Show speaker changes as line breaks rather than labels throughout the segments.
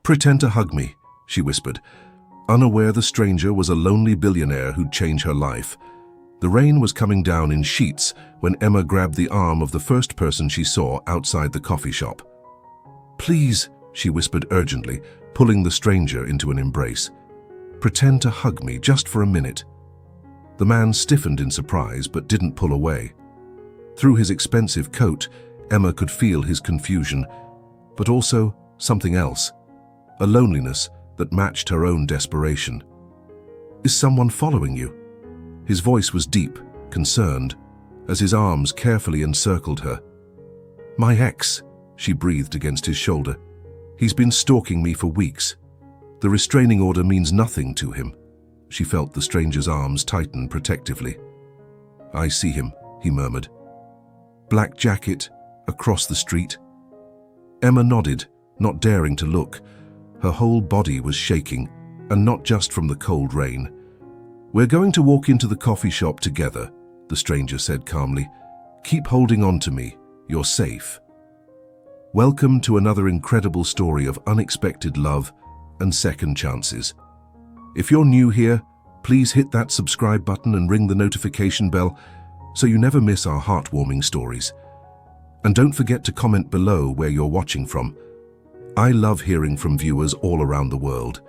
"Pretend to hug me," she whispered, unaware the stranger was a lonely billionaire who'd change her life. The rain was coming down in sheets when Emma grabbed the arm of the first person she saw outside the coffee shop. "Please," she whispered urgently, pulling the stranger into an embrace. "Pretend to hug me just for a minute." The man stiffened in surprise but didn't pull away. Through his expensive coat, Emma could feel his confusion, but also something else, a loneliness that matched her own desperation. "Is someone following you?" His voice was deep, concerned, as his arms carefully encircled her. "My ex," she breathed against his shoulder. "He's been stalking me for weeks. The restraining order means nothing to him." She felt the stranger's arms tighten protectively. "I see him," he murmured. "Black jacket, across the street." Emma nodded, not daring to look. Her whole body was shaking, and not just from the cold rain. "We're going to walk into the coffee shop together," the stranger said calmly. "Keep holding on to me. You're safe." Welcome to another incredible story of unexpected love and second chances. If you're new here, please hit that subscribe button and ring the notification bell so you never miss our heartwarming stories. And don't forget to comment below where you're watching from. I love hearing from viewers all around the world.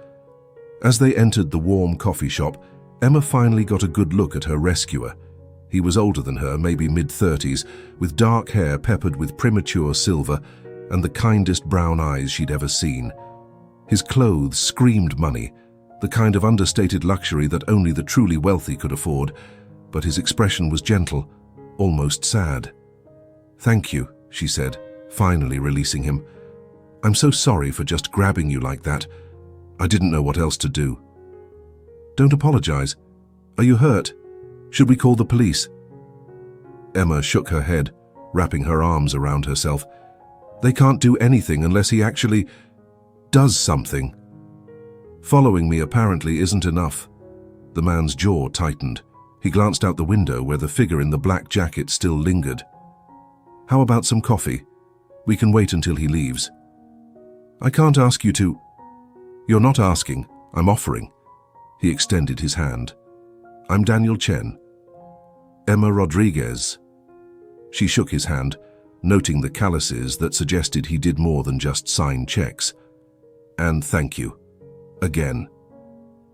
As they entered the warm coffee shop, Emma finally got a good look at her rescuer. He was older than her, maybe mid-30s, with dark hair peppered with premature silver and the kindest brown eyes she'd ever seen. His clothes screamed money, the kind of understated luxury that only the truly wealthy could afford, but his expression was gentle, almost sad. "Thank you," she said, finally releasing him. "I'm so sorry for just grabbing you like that. I didn't know what else to do." "Don't apologize. Are you hurt? Should we call the police?" Emma shook her head, wrapping her arms around herself. "They can't do anything unless he actually does something. Following me apparently isn't enough." The man's jaw tightened. He glanced out the window where the figure in the black jacket still lingered. "How about some coffee? We can wait until he leaves." "I can't ask you to." "You're not asking, I'm offering." He extended his hand. "I'm Daniel Chen." "Emma Rodriguez." She shook his hand, noting the calluses that suggested he did more than just sign checks. "And thank you. Again."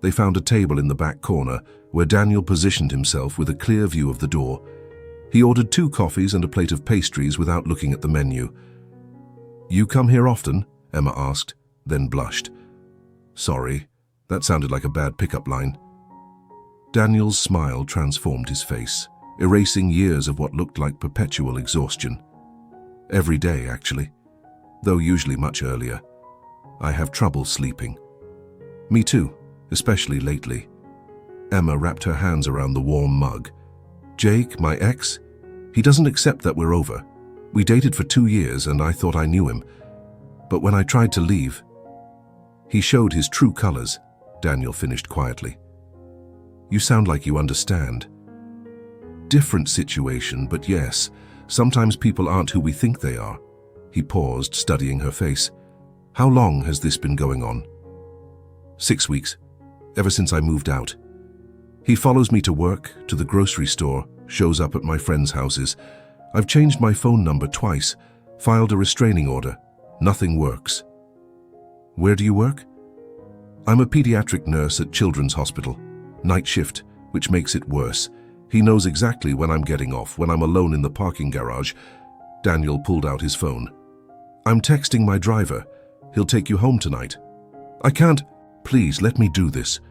They found a table in the back corner where Daniel positioned himself with a clear view of the door. He ordered 2 coffees and a plate of pastries without looking at the menu. "You come here often?" Emma asked, then blushed. "Sorry, that sounded like a bad pickup line." Daniel's smile transformed his face, erasing years of what looked like perpetual exhaustion. "Every day, actually, though usually much earlier. I have trouble sleeping." "Me too, especially lately." Emma wrapped her hands around the warm mug. "Jake, my ex, he doesn't accept that we're over. We dated for 2 years and I thought I knew him. But when I tried to leave..." "He showed his true colors," Daniel finished quietly. "You sound like you understand." "Different situation, but yes, sometimes people aren't who we think they are." He paused, studying her face. "How long has this been going on?" 6 weeks, ever since I moved out. He follows me to work, to the grocery store, shows up at my friends' houses. I've changed my phone number twice, filed a restraining order. Nothing works." "Where do you work?" "I'm a pediatric nurse at Children's Hospital. Night shift, which makes it worse. He knows exactly when I'm getting off, when I'm alone in the parking garage." Daniel pulled out his phone. "I'm texting my driver. He'll take you home tonight." "I can't." "Please, let me do this.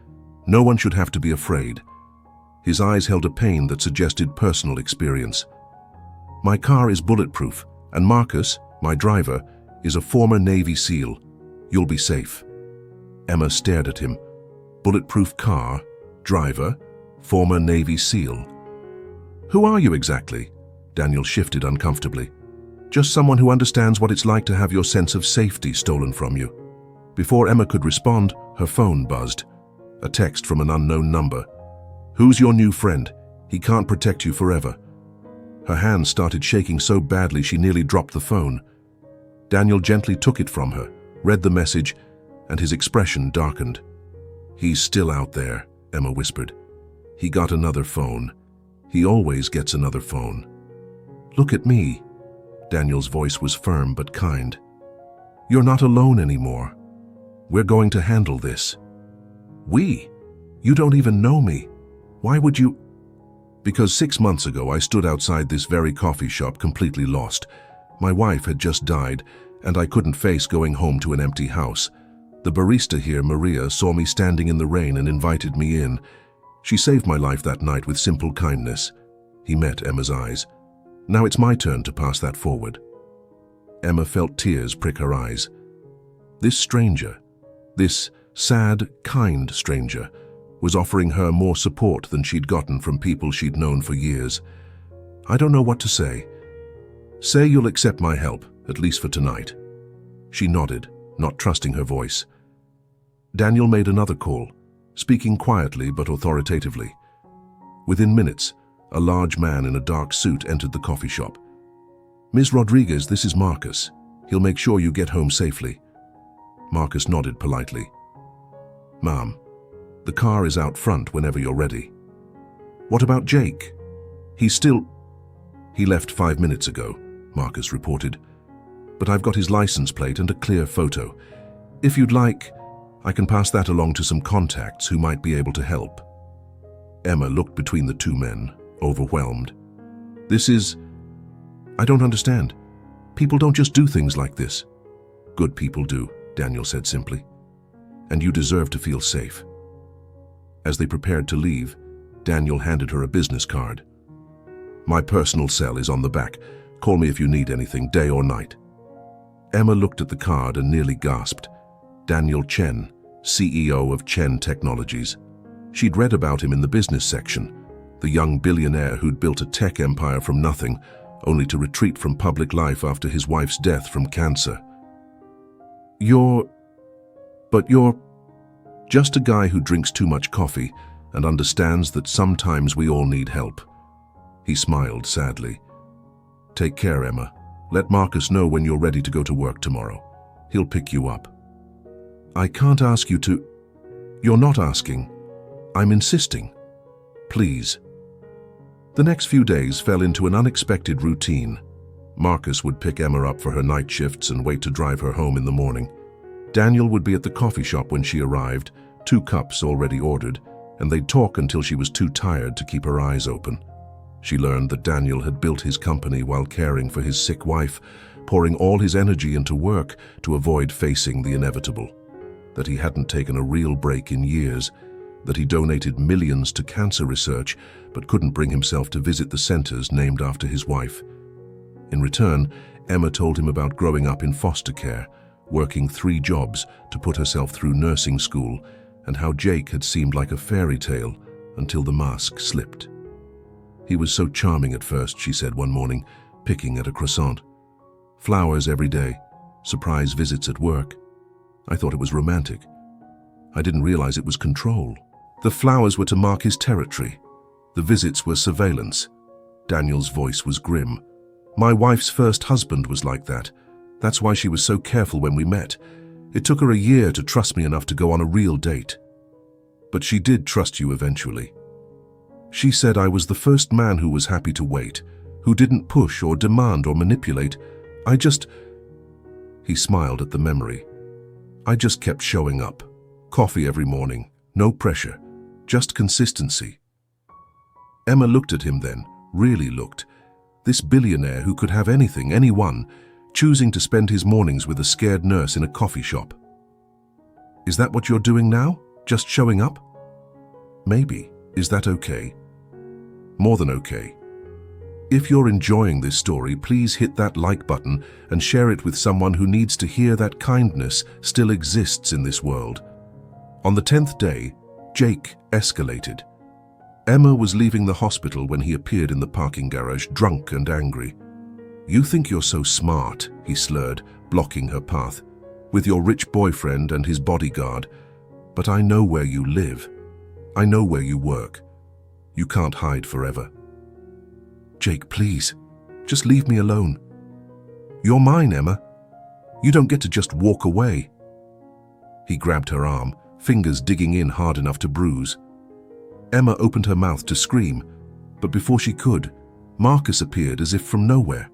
No one should have to be afraid." His eyes held a pain that suggested personal experience. "My car is bulletproof, and Marcus, my driver, is a former Navy SEAL. You'll be safe." Emma stared at him. Bulletproof car, driver, former Navy SEAL. "Who are you exactly?" Daniel shifted uncomfortably. "Just someone who understands what it's like to have your sense of safety stolen from you." Before Emma could respond, her phone buzzed. A text from an unknown number. "Who's your new friend? He can't protect you forever." Her hands started shaking so badly she nearly dropped the phone. Daniel gently took it from her, read the message, and his expression darkened. "He's still out there," Emma whispered. "He got another phone. He always gets another phone." "Look at me." Daniel's voice was firm but kind. "You're not alone anymore. We're going to handle this." "We? You don't even know me. Why would you?" "Because 6 months ago I stood outside this very coffee shop completely lost. My wife had just died, and I couldn't face going home to an empty house. The barista here, Maria, saw me standing in the rain and invited me in. She saved my life that night with simple kindness." He met Emma's eyes. "Now it's my turn to pass that forward." Emma felt tears prick her eyes. This stranger, this sad, kind stranger, was offering her more support than she'd gotten from people she'd known for years. "I don't know what to say." "Say you'll accept my help, at least for tonight." She nodded, not trusting her voice. Daniel made another call, speaking quietly but authoritatively. Within minutes, a large man in a dark suit entered the coffee shop. "Ms. Rodriguez, this is Marcus. He'll make sure you get home safely." Marcus nodded politely. "Ma'am, the car is out front whenever you're ready." "What about Jake? He's still—" "He left 5 minutes ago," Marcus reported. "But I've got his license plate and a clear photo. If you'd like, I can pass that along to some contacts who might be able to help." Emma looked between the two men, overwhelmed. I don't understand. People don't just do things like this." "Good people do," Daniel said simply. "And you deserve to feel safe." As they prepared to leave, Daniel handed her a business card. "My personal cell is on the back. Call me if you need anything, day or night." Emma looked at the card and nearly gasped. Daniel Chen, CEO of Chen Technologies. She'd read about him in the business section, the young billionaire who'd built a tech empire from nothing, only to retreat from public life after his wife's death from cancer. You're just a guy who drinks too much coffee and understands that sometimes we all need help." He smiled sadly. "Take care, Emma. Let Marcus know when you're ready to go to work tomorrow. He'll pick you up." "I can't ask you to—" "You're not asking. I'm insisting. Please." The next few days fell into an unexpected routine. Marcus would pick Emma up for her night shifts and wait to drive her home in the morning. Daniel would be at the coffee shop when she arrived, 2 cups already ordered, and they'd talk until she was too tired to keep her eyes open. She learned that Daniel had built his company while caring for his sick wife, pouring all his energy into work to avoid facing the inevitable. That he hadn't taken a real break in years, that he donated millions to cancer research but couldn't bring himself to visit the centers named after his wife. In return, Emma told him about growing up in foster care, working 3 jobs to put herself through nursing school, and how Jake had seemed like a fairy tale until the mask slipped. "He was so charming at first," she said one morning, picking at a croissant. "Flowers every day, surprise visits at work. I thought it was romantic. I didn't realize it was control. The flowers were to mark his territory. The visits were surveillance." Daniel's voice was grim. "My wife's first husband was like that. That's why she was so careful when we met. It took her a year to trust me enough to go on a real date. But she did trust you eventually. She said I was the first man who was happy to wait, who didn't push or demand or manipulate. He smiled at the memory. "I just kept showing up. Coffee every morning, no pressure, just consistency." Emma looked at him then, really looked. This billionaire who could have anything, anyone, choosing to spend his mornings with a scared nurse in a coffee shop. "Is that what you're doing now? Just showing up?" "Maybe. Is that okay?" "More than okay. If you're enjoying this story, please hit that like button and share it with someone who needs to hear that kindness still exists in this world." On the 10th day, Jake escalated. Emma was leaving the hospital when he appeared in the parking garage, drunk and angry. "You think you're so smart," he slurred, blocking her path, "with your rich boyfriend and his bodyguard. But I know where you live. I know where you work. You can't hide forever." "Jake, please, just leave me alone." "You're mine, Emma. You don't get to just walk away." He grabbed her arm, fingers digging in hard enough to bruise. Emma opened her mouth to scream, but before she could, Marcus appeared as if from nowhere.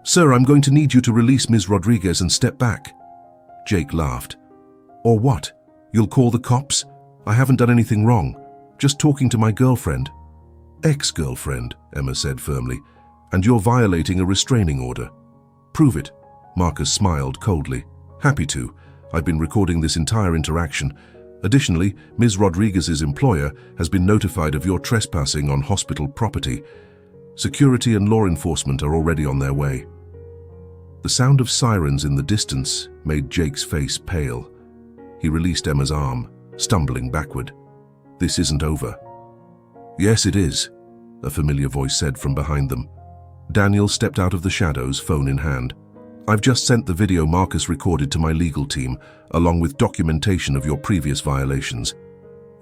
"Sir, I'm going to need you to release Ms. Rodriguez and step back." Jake laughed. "Or what? You'll call the cops? I haven't done anything wrong. Just talking to my girlfriend." "Ex-girlfriend," Emma said firmly, "and you're violating a restraining order." "Prove it." Marcus smiled coldly. "Happy to. I've been recording this entire interaction. Additionally, Ms. Rodriguez's employer has been notified of your trespassing on hospital property. Security and law enforcement are already on their way." The sound of sirens in the distance made Jake's face pale. He released Emma's arm, stumbling backward. "This isn't over." "Yes, it is," a familiar voice said from behind them. Daniel stepped out of the shadows, phone in hand. "I've just sent the video Marcus recorded to my legal team, along with documentation of your previous violations.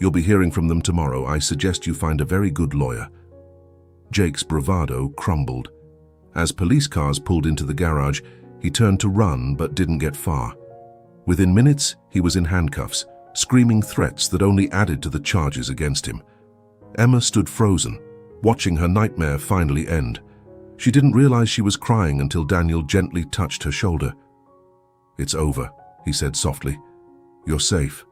You'll be hearing from them tomorrow. I suggest you find a very good lawyer." Jake's bravado crumbled. As police cars pulled into the garage, he turned to run but didn't get far. Within minutes, he was in handcuffs, screaming threats that only added to the charges against him. Emma stood frozen, watching her nightmare finally end. She didn't realize she was crying until Daniel gently touched her shoulder. "It's over," he said softly. "You're safe."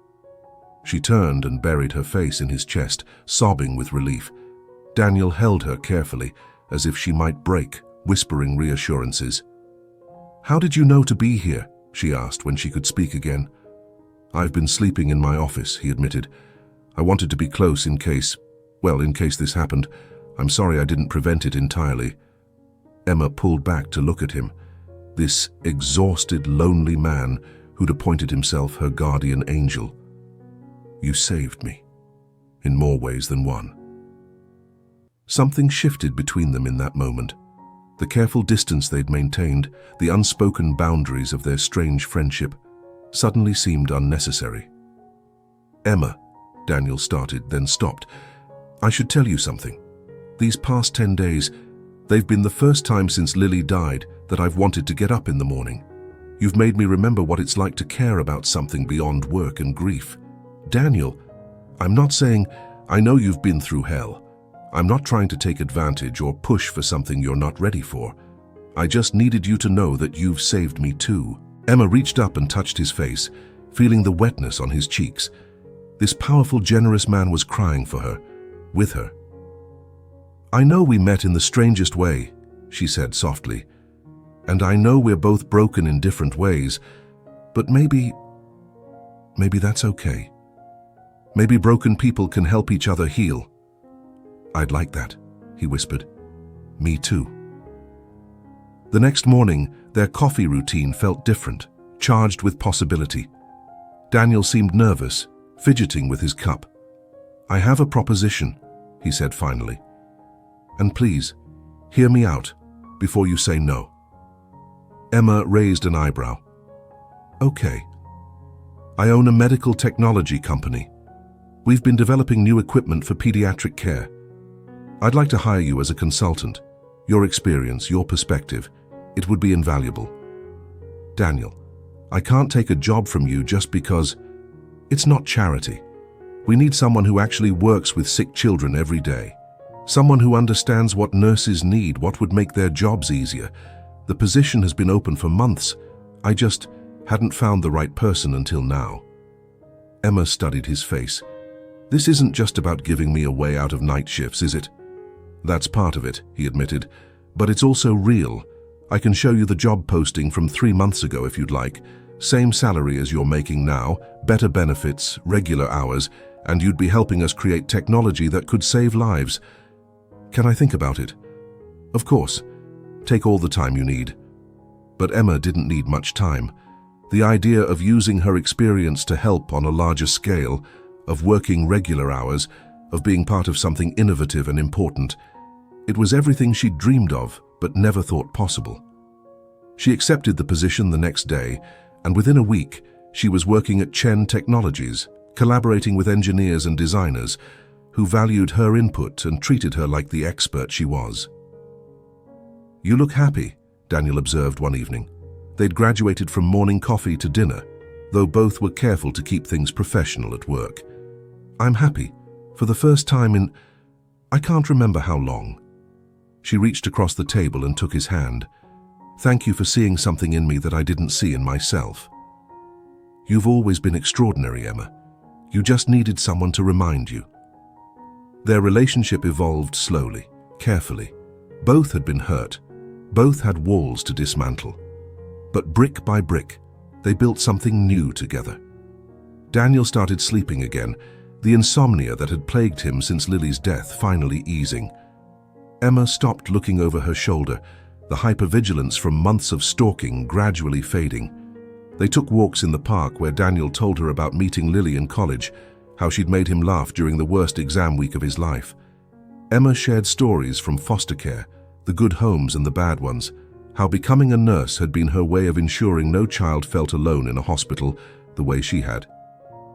She turned and buried her face in his chest, sobbing with relief. Daniel held her carefully, as if she might break, whispering reassurances. "How did you know to be here?" she asked when she could speak again. "I've been sleeping in my office," he admitted. "I wanted to be close in case this happened. I'm sorry I didn't prevent it entirely." Emma pulled back to look at him. This exhausted, lonely man who'd appointed himself her guardian angel. "You saved me, in more ways than one." Something shifted between them in that moment. The careful distance they'd maintained, the unspoken boundaries of their strange friendship, suddenly seemed unnecessary. "Emma," Daniel started, then stopped. "I should tell you something. These past 10 days, they've been the first time since Lily died that I've wanted to get up in the morning. You've made me remember what it's like to care about something beyond work and grief." "Daniel, I'm not saying I know you've been through hell. I'm not trying to take advantage or push for something you're not ready for. I just needed you to know that you've saved me too." Emma reached up and touched his face, feeling the wetness on his cheeks. This powerful, generous man was crying for her, with her. "I know we met in the strangest way," she said softly. "And I know we're both broken in different ways, but maybe that's okay. Maybe broken people can help each other heal." "I'd like that," he whispered. "Me too." The next morning, their coffee routine felt different, charged with possibility. Daniel seemed nervous, fidgeting with his cup. "I have a proposition," he said finally. "And please, hear me out before you say no." Emma raised an eyebrow. "Okay. I own a medical technology company. We've been developing new equipment for pediatric care. I'd like to hire you as a consultant. Your experience, your perspective, it would be invaluable." "Daniel, I can't take a job from you just because it's not charity. We need someone who actually works with sick children every day. Someone who understands what nurses need, what would make their jobs easier. The position has been open for months. I just hadn't found the right person until now." Emma studied his face. "This isn't just about giving me a way out of night shifts, is it?" "That's part of it," he admitted, "but it's also real. I can show you the job posting from 3 months ago if you'd like. Same salary as you're making now, better benefits, regular hours, and you'd be helping us create technology that could save lives. Can I think about it?" "Of course. Take all the time you need." But Emma didn't need much time. The idea of using her experience to help on a larger scale, of working regular hours, of being part of something innovative and important, it was everything she'd dreamed of but never thought possible. She accepted the position the next day, and within a week, she was working at Chen Technologies, collaborating with engineers and designers who valued her input and treated her like the expert she was. "You look happy," Daniel observed one evening. They'd graduated from morning coffee to dinner. though both were careful to keep things professional at work. "I'm happy, for the first time in... I can't remember how long." She reached across the table and took his hand. "Thank you for seeing something in me that I didn't see in myself." "You've always been extraordinary, Emma. You just needed someone to remind you." Their relationship evolved slowly, carefully. Both had been hurt. Both had walls to dismantle. But brick by brick, they built something new together. Daniel started sleeping again, the insomnia that had plagued him since Lily's death finally easing. Emma stopped looking over her shoulder, the hypervigilance from months of stalking gradually fading. They took walks in the park where Daniel told her about meeting Lily in college, how she'd made him laugh during the worst exam week of his life. Emma shared stories from foster care, the good homes and the bad ones, how becoming a nurse had been her way of ensuring no child felt alone in a hospital the way she had.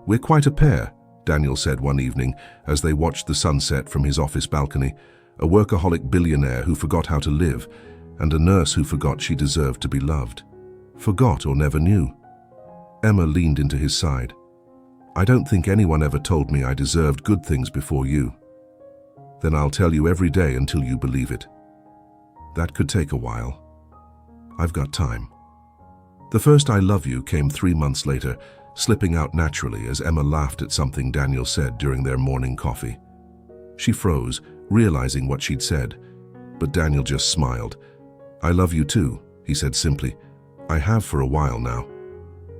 "We're quite a pair," Daniel said one evening as they watched the sunset from his office balcony, a workaholic billionaire who forgot how to live, and a nurse who forgot she deserved to be loved. Forgot or never knew. Emma leaned into his side. "I don't think anyone ever told me I deserved good things before you." "Then I'll tell you every day until you believe it." "That could take a while. I've got time." The first "I love you" came 3 months later, slipping out naturally as Emma laughed at something Daniel said during their morning coffee. She froze, realizing what she'd said, but Daniel just smiled. "I love you too," he said simply. "I have for a while now."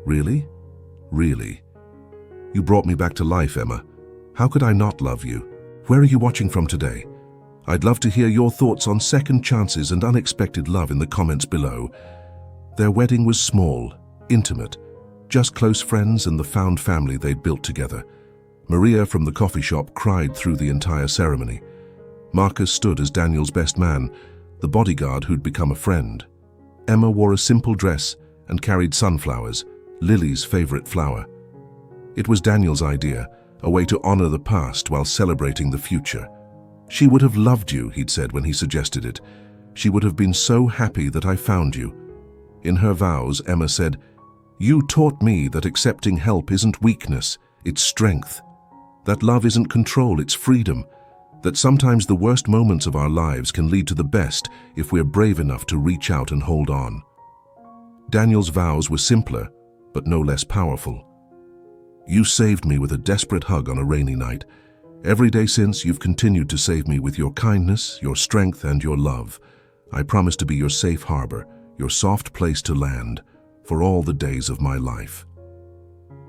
"Really? Really? You brought me back to life, Emma. How could I not love you? Where are you watching from today? I'd love to hear your thoughts on second chances and unexpected love in the comments below." Their wedding was small, intimate, just close friends and the found family they'd built together. Maria from the coffee shop cried through the entire ceremony. Marcus stood as Daniel's best man, the bodyguard who'd become a friend. Emma wore a simple dress and carried sunflowers, Lily's favorite flower. It was Daniel's idea, a way to honor the past while celebrating the future. "She would have loved you," he'd said when he suggested it. "She would have been so happy that I found you." In her vows, Emma said, "You taught me that accepting help isn't weakness, it's strength. That love isn't control, it's freedom. That sometimes the worst moments of our lives can lead to the best if we're brave enough to reach out and hold on." Daniel's vows were simpler, but no less powerful. "You saved me with a desperate hug on a rainy night. Every day since, you've continued to save me with your kindness, your strength, and your love. I promise to be your safe harbor, your soft place to land, for all the days of my life."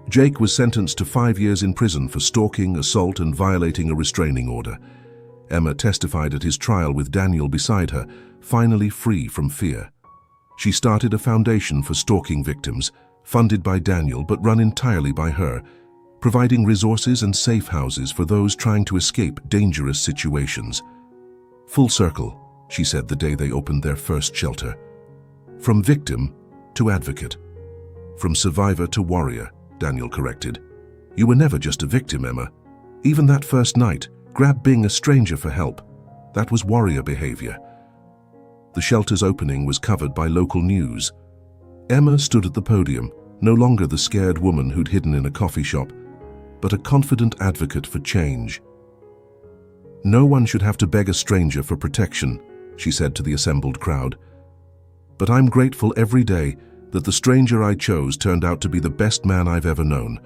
Jake was sentenced to 5 years in prison for stalking, assault, and violating a restraining order. Emma testified at his trial with Daniel beside her, finally free from fear. She started a foundation for stalking victims, funded by Daniel but run entirely by her, providing resources and safe houses for those trying to escape dangerous situations. "Full circle," she said the day they opened their first shelter. "From victim to advocate. From survivor to warrior," Daniel corrected. "You were never just a victim, Emma. Even that first night, grabbing a stranger for help, that was warrior behavior." The shelter's opening was covered by local news. Emma stood at the podium, no longer the scared woman who'd hidden in a coffee shop, but a confident advocate for change. "No one should have to beg a stranger for protection," she said to the assembled crowd. "But I'm grateful every day that the stranger I chose turned out to be the best man I've ever known.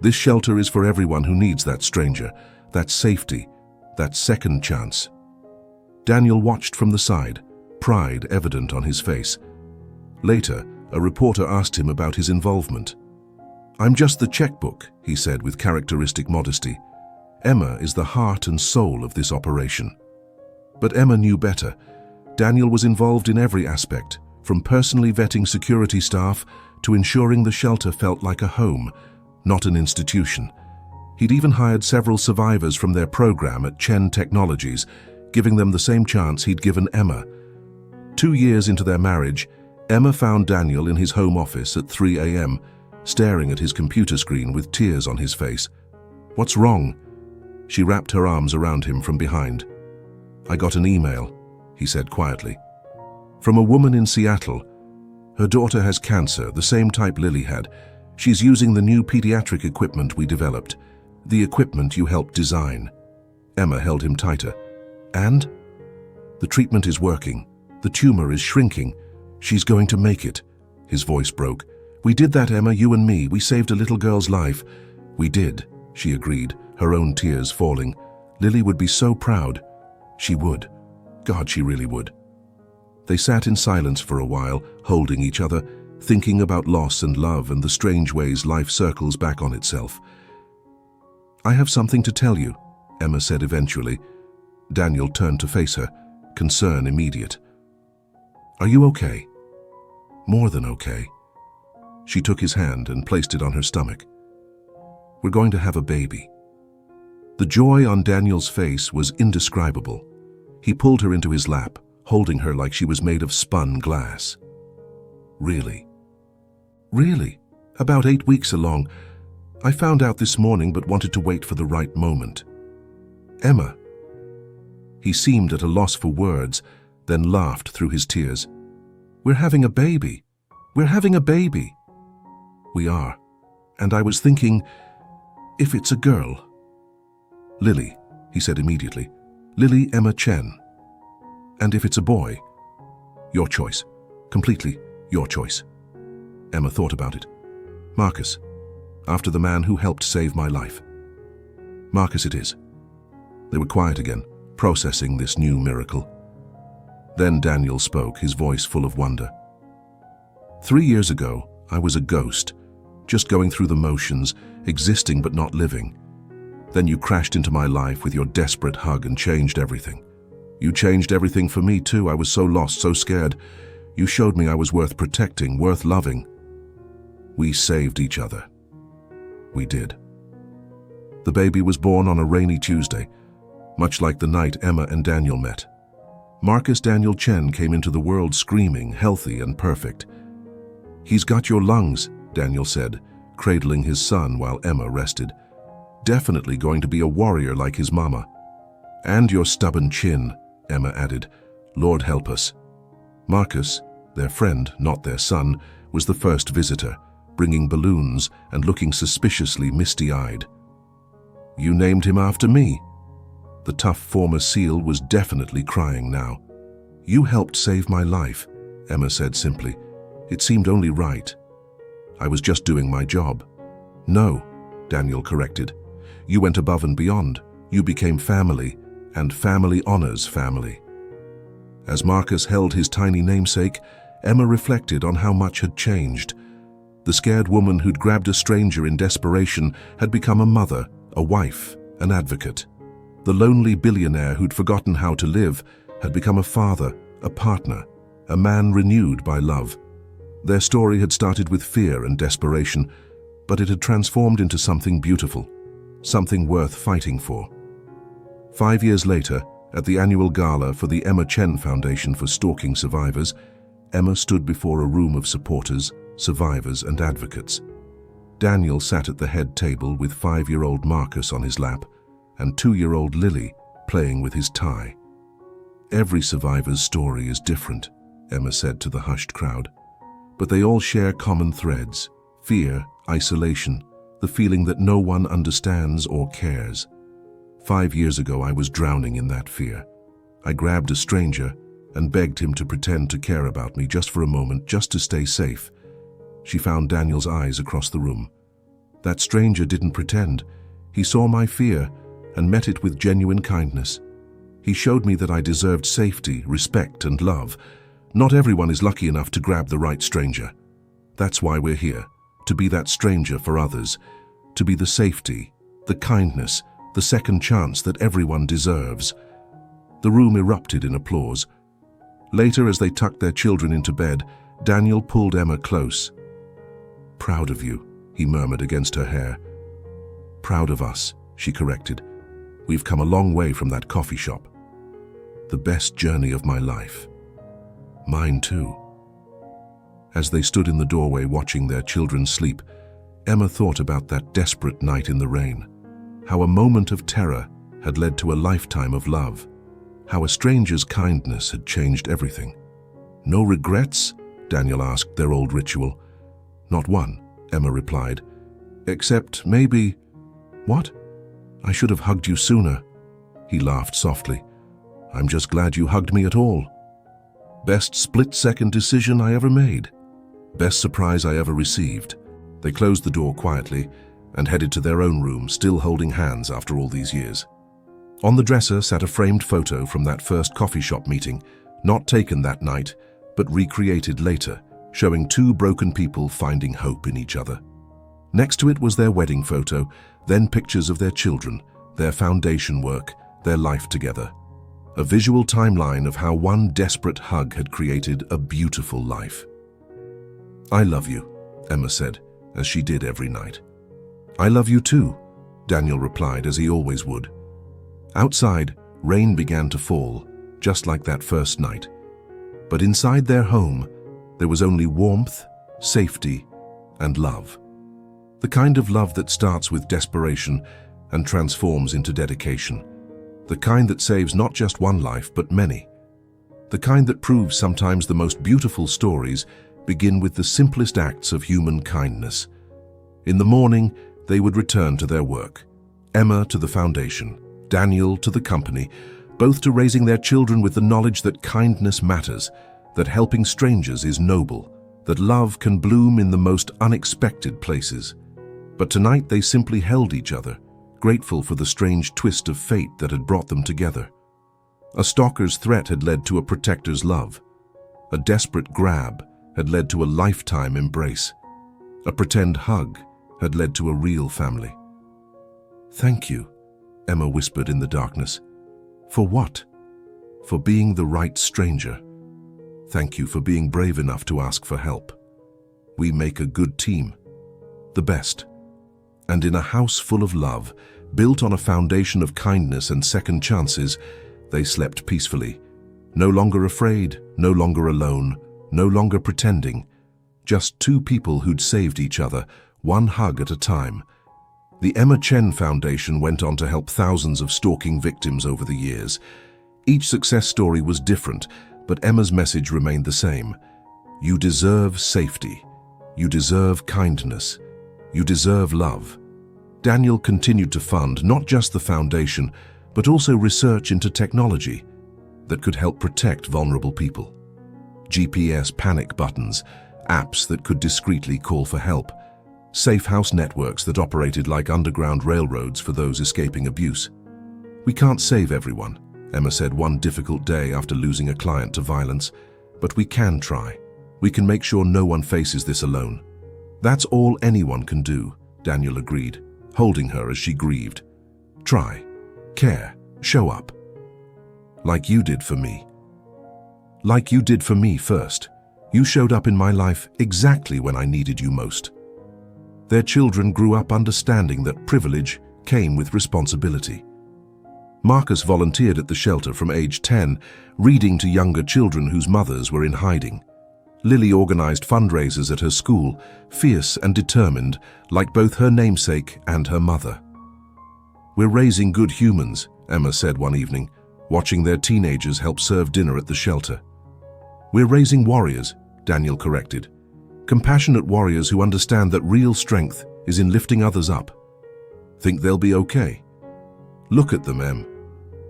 This shelter is for everyone who needs that stranger, that safety, that second chance." Daniel watched from the side, pride evident on his face. Later, a reporter asked him about his involvement. "I'm just the checkbook," he said with characteristic modesty. "Emma is the heart and soul of this operation." But Emma knew better. Daniel was involved in every aspect, from personally vetting security staff to ensuring the shelter felt like a home, not an institution. He'd even hired several survivors from their program at Chen Technologies, giving them the same chance he'd given Emma. 2 years into their marriage, Emma found Daniel in his home office at 3 a.m., staring at his computer screen with tears on his face. "What's wrong?" She wrapped her arms around him from behind. "I got an email," he said quietly. "From a woman in Seattle. Her daughter has cancer, the same type Lily had. She's using the new pediatric equipment we developed, the equipment you helped design. Emma held him tighter. And? The treatment is working. The tumor is shrinking. She's going to make it. His voice broke. We did that, Emma, you and me. We saved a little girl's life. We did, she agreed, her own tears falling. Lily would be so proud. She would. God, she really would. They sat in silence for a while, holding each other, thinking about loss and love and the strange ways life circles back on itself. I have something to tell you, Emma said eventually. Daniel turned to face her, concern immediate. Are you okay? More than okay. She took his hand and placed it on her stomach. We're going to have a baby. The joy on Daniel's face was indescribable. He pulled her into his lap, holding her like she was made of spun glass. Really? Really? About 8 weeks along. I found out this morning but wanted to wait for the right moment. Emma. He seemed at a loss for words, then laughed through his tears. We're having a baby. We're having a baby. We are. And I was thinking, if it's a girl. Lily, he said immediately. Lily Emma Chen. And if it's a boy? Your choice. Completely your choice. Emma thought about it. Marcus, after the man who helped save my life. Marcus it is. They were quiet again, processing this new miracle. Then Daniel spoke, his voice full of wonder. 3 years ago, I was a ghost, just going through the motions, existing but not living. Then you crashed into my life with your desperate hug and changed everything. You changed everything for me too. I was so lost, so scared. You showed me I was worth protecting, worth loving. We saved each other. We did. The baby was born on a rainy Tuesday, much like the night Emma and Daniel met. Marcus Daniel Chen came into the world screaming, healthy and perfect. He's got your lungs, Daniel said, cradling his son while Emma rested. Definitely going to be a warrior like his mama. And your stubborn chin, Emma added. Lord help us. Marcus, their friend, not their son, was the first visitor, bringing balloons and looking suspiciously misty-eyed. You named him after me. The tough former SEAL was definitely crying now. You helped save my life, Emma said simply. It seemed only right. I was just doing my job. No, Daniel corrected. You went above and beyond. You became family, and family honors family. As Marcus held his tiny namesake, Emma reflected on how much had changed. The scared woman who'd grabbed a stranger in desperation had become a mother, a wife, an advocate. The lonely billionaire who'd forgotten how to live had become a father, a partner, a man renewed by love. Their story had started with fear and desperation, but it had transformed into something beautiful, something worth fighting for. 5 years later, at the annual gala for the Emma Chen Foundation for Stalking Survivors, Emma stood before a room of supporters, survivors and advocates. Daniel sat at the head table with 5-year-old Marcus on his lap and 2-year-old Lily playing with his tie. Every survivor's story is different, Emma said to the hushed crowd. But they all share common threads: fear, isolation, the feeling that no one understands or cares. 5 years ago, I was drowning in that fear. I grabbed a stranger and begged him to pretend to care about me just for a moment, just to stay safe. She found Daniel's eyes across the room. That stranger didn't pretend. He saw my fear and met it with genuine kindness. He showed me that I deserved safety, respect, and love. Not everyone is lucky enough to grab the right stranger. That's why we're here, to be that stranger for others, to be the safety, the kindness, the second chance that everyone deserves. The room erupted in applause. Later, as they tucked their children into bed, Daniel pulled Emma close. Proud of you, he murmured against her hair. Proud of us, she corrected. We've come a long way from that coffee shop. The best journey of my life. Mine too. As they stood in the doorway watching their children sleep, Emma thought about that desperate night in the rain. How a moment of terror had led to a lifetime of love. How a stranger's kindness had changed everything. No regrets? Daniel asked, their old ritual. Not one, Emma replied. Except maybe... What? I should have hugged you sooner. He laughed softly. I'm just glad you hugged me at all. Best split-second decision I ever made. Best surprise I ever received. They closed the door quietly and headed to their own room, still holding hands after all these years. On the dresser sat a framed photo from that first coffee shop meeting, not taken that night, but recreated later, showing two broken people finding hope in each other. Next to it was their wedding photo, then pictures of their children, their foundation work, their life together. A visual timeline of how one desperate hug had created a beautiful life. I love you, Emma said, as she did every night. I love you too, Daniel replied, as he always would. Outside, rain began to fall, just like that first night. But inside their home, there was only warmth, safety, and love. The kind of love that starts with desperation and transforms into dedication. The kind that saves not just one life, but many. The kind that proves sometimes the most beautiful stories begin with the simplest acts of human kindness. In the morning, they would return to their work. Emma to the foundation, Daniel to the company, both to raising their children with the knowledge that kindness matters, that helping strangers is noble, that love can bloom in the most unexpected places. But tonight they simply held each other, grateful for the strange twist of fate that had brought them together. A stalker's threat had led to a protector's love. A desperate grab had led to a lifetime embrace. A pretend hug had led to a real family. Thank you, Emma whispered in the darkness. For what? For being the right stranger. Thank you for being brave enough to ask for help. We make a good team. The best. And in a house full of love, built on a foundation of kindness and second chances, they slept peacefully. No longer afraid, no longer alone, no longer pretending. Just two people who'd saved each other, one hug at a time. The Emma Chen Foundation went on to help thousands of stalking victims over the years. Each success story was different, but Emma's message remained the same. You deserve safety. You deserve kindness. You deserve love. Daniel continued to fund not just the foundation, but also research into technology that could help protect vulnerable people. GPS panic buttons, apps that could discreetly call for help, safe house networks that operated like underground railroads for those escaping abuse. We can't save everyone, Emma said one difficult day after losing a client to violence, but we can try. We can make sure no one faces this alone. That's all anyone can do, Daniel agreed, holding her as she grieved. Try, care, show up. Like you did for me. Like you did for me first. You showed up in my life exactly when I needed you most. Their children grew up understanding that privilege came with responsibility. Marcus volunteered at the shelter from age 10, reading to younger children whose mothers were in hiding. Lily organized fundraisers at her school, fierce and determined, like both her namesake and her mother. We're raising good humans, Emma said one evening, watching their teenagers help serve dinner at the shelter. We're raising warriors, Daniel corrected. Compassionate warriors who understand that real strength is in lifting others up. Think they'll be okay? Look at them, Em.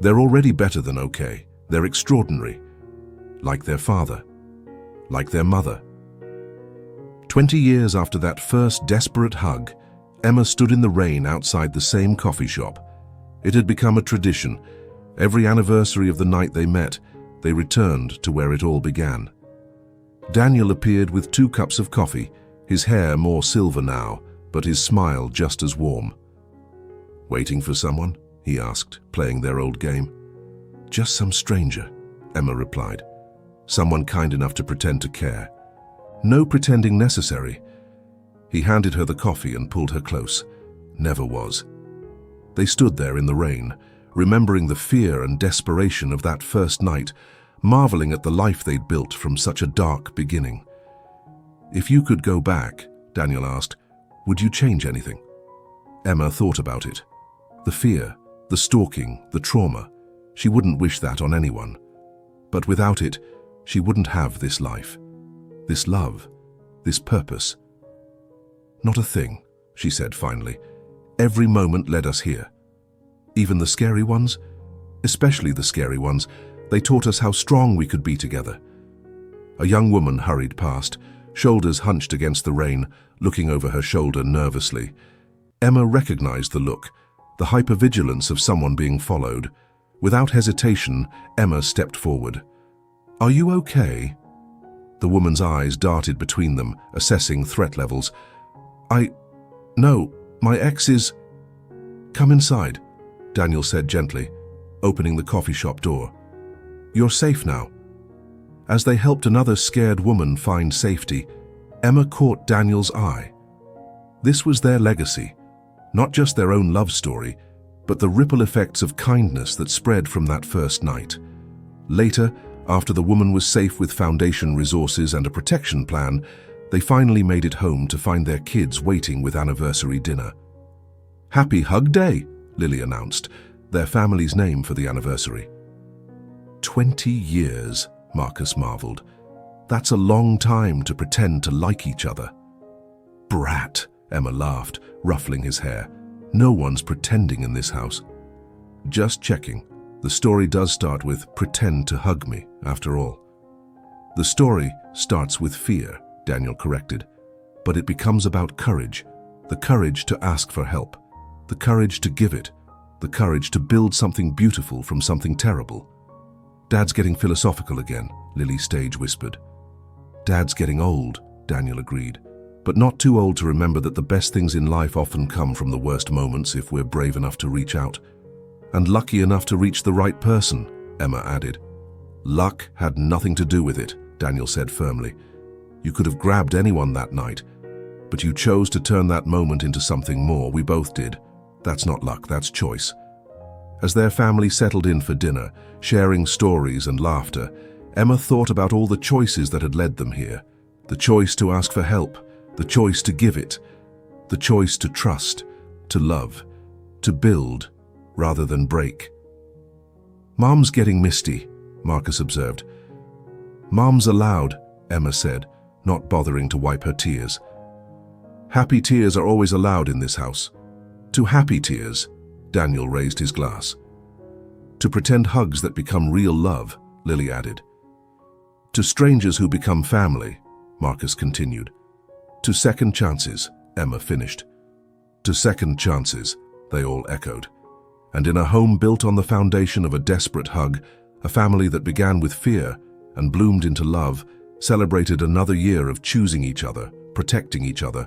They're already better than okay. They're extraordinary. Like their father. Like their mother. 20 years after that first desperate hug, Emma stood in the rain outside the same coffee shop. It had become a tradition. Every anniversary of the night they met, they returned to where it all began. Daniel appeared with 2 cups of coffee, his hair more silver now, but his smile just as warm. Waiting for someone? He asked, playing their old game. Just some stranger, Emma replied. Someone kind enough to pretend to care. No pretending necessary. He handed her the coffee and pulled her close. Never was. They stood there in the rain, remembering the fear and desperation of that first night, marveling at the life they'd built from such a dark beginning. If you could go back, Daniel asked, would you change anything? Emma thought about it. The fear, the stalking, the trauma. She wouldn't wish that on anyone. But without it, she wouldn't have this life, this love, this purpose. Not a thing, she said finally. Every moment led us here. Even the scary ones? Especially the scary ones. They taught us how strong we could be together. A young woman hurried past, shoulders hunched against the rain, looking over her shoulder nervously. Emma recognized the look, the hypervigilance of someone being followed. Without hesitation, Emma stepped forward. "Are you okay?" The woman's eyes darted between them, assessing threat levels. No, my ex is..." "Come inside," Daniel said gently, opening the coffee shop door. "You're safe now." As they helped another scared woman find safety, Emma caught Daniel's eye. This was their legacy, not just their own love story, but the ripple effects of kindness that spread from that first night. Later, after the woman was safe with foundation resources and a protection plan, they finally made it home to find their kids waiting with anniversary dinner. "Happy Hug Day," Lily announced, their family's name for the anniversary. 20 years, Marcus marveled. That's a long time to pretend to like each other. "Brat," Emma laughed, ruffling his hair. "No one's pretending in this house." "Just checking. The story does start with 'pretend to hug me,' after all." "The story starts with fear," Daniel corrected, "but it becomes about courage, the courage to ask for help, the courage to give it, the courage to build something beautiful from something terrible." "Dad's getting philosophical again," Lily stage whispered. "Dad's getting old," Daniel agreed, "but not too old to remember that the best things in life often come from the worst moments if we're brave enough to reach out. And lucky enough to reach the right person," Emma added. "Luck had nothing to do with it," Daniel said firmly. "You could have grabbed anyone that night, but you chose to turn that moment into something more. We both did. That's not luck, that's choice." As their family settled in for dinner, sharing stories and laughter, Emma thought about all the choices that had led them here. The choice to ask for help, the choice to give it, the choice to trust, to love, to build rather than break. "Mom's getting misty," Marcus observed. "Mom's allowed," Emma said, not bothering to wipe her tears. "Happy tears are always allowed in this house." "To happy tears," Daniel raised his glass. "To pretend hugs that become real love," Lily added. "To strangers who become family," Marcus continued. "To second chances," Emma finished. "To second chances," they all echoed. And in a home built on the foundation of a desperate hug, a family that began with fear and bloomed into love, celebrated another year of choosing each other, protecting each other,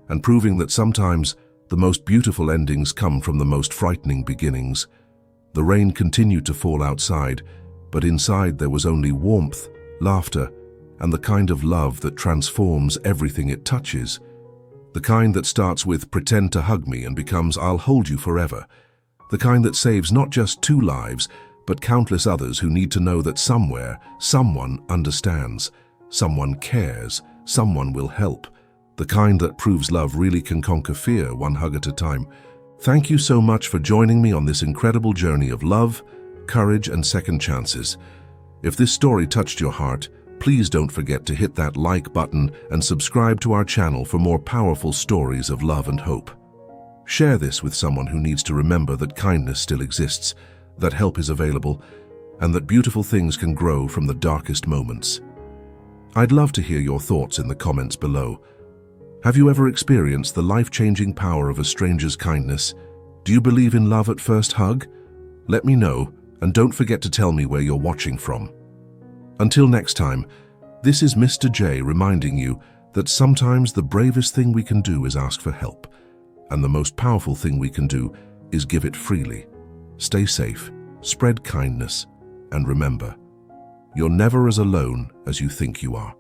and proving that sometimes the most beautiful endings come from the most frightening beginnings. The rain continued to fall outside, but inside there was only warmth, laughter, and the kind of love that transforms everything it touches. The kind that starts with "pretend to hug me" and becomes "I'll hold you forever." The kind that saves not just 2 lives, but countless others who need to know that somewhere, someone understands, someone cares, someone will help. The kind that proves love really can conquer fear, one hug at a time. Thank you so much for joining me on this incredible journey of love, courage, and second chances. If this story touched your heart, please don't forget to hit that like button and subscribe to our channel for more powerful stories of love and hope. Share this with someone who needs to remember that kindness still exists, that help is available, and that beautiful things can grow from the darkest moments. I'd love to hear your thoughts in the comments below. Have you ever experienced the life-changing power of a stranger's kindness? Do you believe in love at first hug? Let me know, and don't forget to tell me where you're watching from. Until next time, this is Mr. J reminding you that sometimes the bravest thing we can do is ask for help, and the most powerful thing we can do is give it freely. Stay safe, spread kindness, and remember, you're never as alone as you think you are.